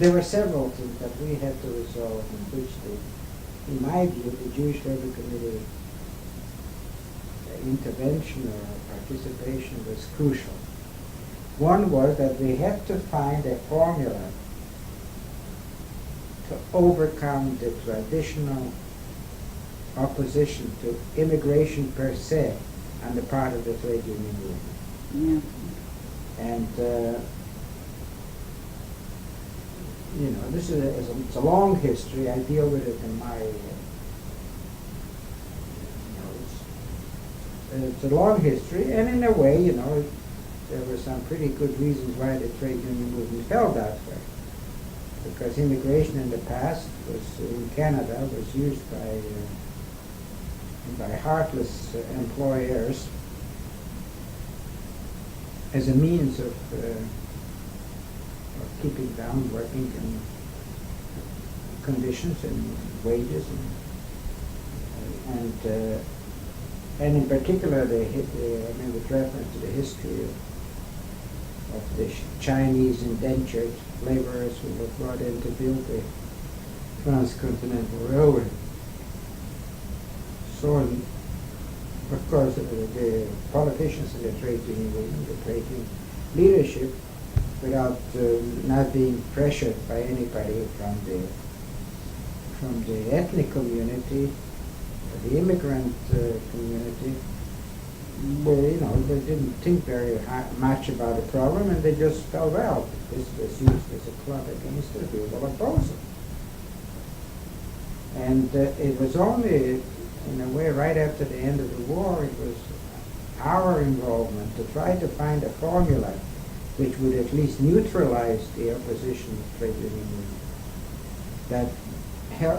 There were several things that we had to resolve in which, in my view, the Jewish Labor Committee intervention or participation was crucial. One was that we had to find a formula to overcome the traditional opposition to immigration per se on the part of the trade union movement. Yeah. And this is it's a long history. I deal with it in my it's a long history, and in a way, there were some pretty good reasons why the trade union movement fell that way. Because immigration in the past in Canada was used by heartless employers as a means of keeping down working conditions and wages, and in particular, with reference to the history of the Chinese indentured laborers who were brought in to build the transcontinental railway. So, of course, the politicians in the trade union movement, the trade union leadership, without not being pressured by anybody from the ethnic community, the immigrant community, they didn't think very much about the problem, and they just felt, well, this was used as a club against it, we will oppose it. And it was only, in a way, right after the end of the war, it was our involvement to try to find a formula which would at least neutralize the opposition of trade union movement.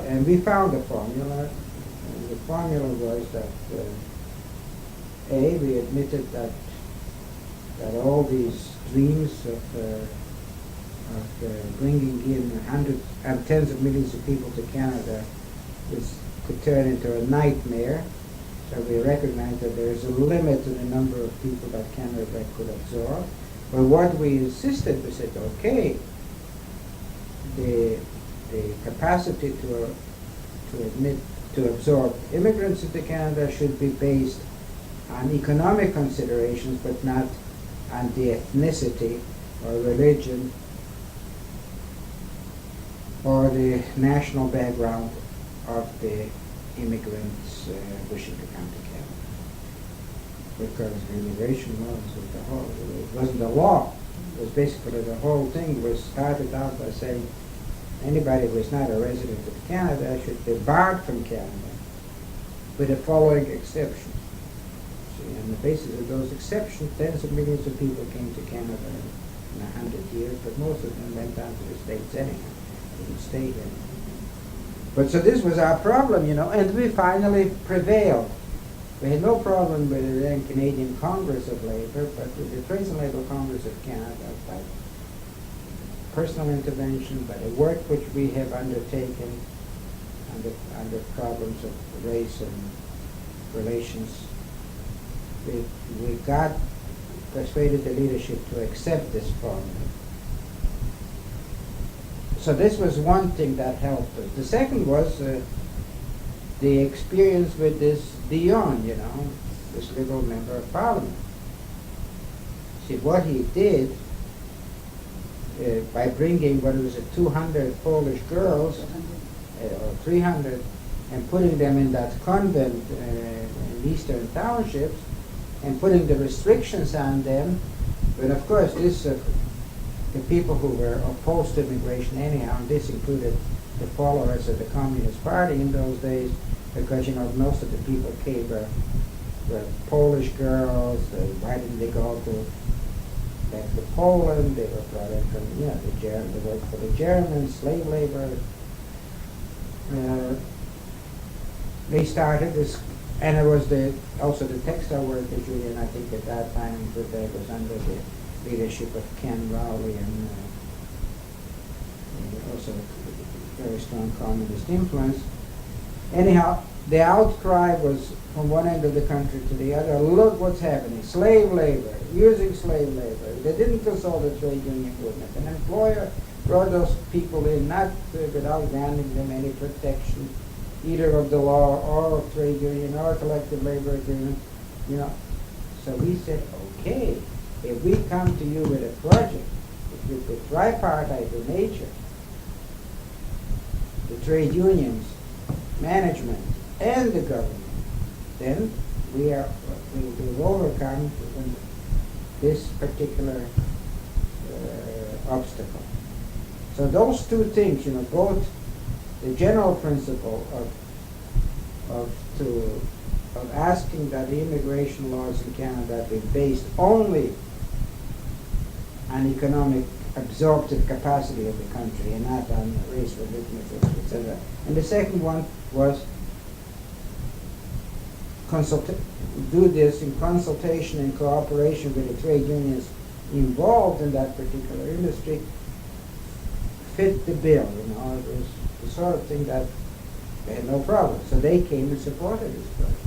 And we found a formula, and the formula was that we admitted that all these dreams of bringing in hundreds and tens of millions of people to Canada could turn into a nightmare. So we recognized that there is a limit to the number of people that Canada could absorb. But what we insisted, we said, okay, the capacity to absorb immigrants into Canada should be based on economic considerations, but not on the ethnicity or religion or the national background of the immigrants wishing to come to Canada. Because the immigration laws it wasn't a law. It was basically the whole thing was started out by saying anybody who is not a resident of Canada should be barred from Canada with the following exceptions. See, on the basis of those exceptions, tens of millions of people came to Canada in 100 years, but most of them went down to the States anyhow. They didn't stay here. But so this was our problem, and we finally prevailed. We had no problem with the then Canadian Congress of Labour, but with the Trades and Labour Congress of Canada, by personal intervention, by the work which we have undertaken on the problems of race and relations, we persuaded the leadership to accept this formula. So this was one thing that helped us. The second was the experience with this Dion, this Liberal member of Parliament. See, what he did by bringing, 200 Polish girls, or 300, and putting them in that convent in eastern townships, and putting the restrictions on them. But of course, the people who were opposed to immigration anyhow, and this included the followers of the Communist Party in those days, because most of the people came were Polish girls. Why didn't they go back to Poland? They were brought in from they worked for the Germans, slave labor. They started this, and it was also the textile workers union. I think at that time that was under the leadership of Ken Rowley, and also very strong communist influence. Anyhow, the outcry was from one end of the country to the other. Look what's happening. Slave labor, using slave labor. They didn't consult the trade union movement. An employer brought those people in, not without granting them any protection, either of the law or of trade union or collective labor agreement, you know. So we said, okay, if we come to you with a project with the tripartite in nature, the trade unions, management, and the government, then we've overcome this particular obstacle. So those two things, you know, both the general principle of asking that the immigration laws in Canada be based only on economic absorptive capacity of the country and not on race, religion, etc. And the second one was do this in consultation and cooperation with the trade unions involved in that particular industry, fit the bill. You know, it was the sort of thing that they had no problem. So they came and supported this project.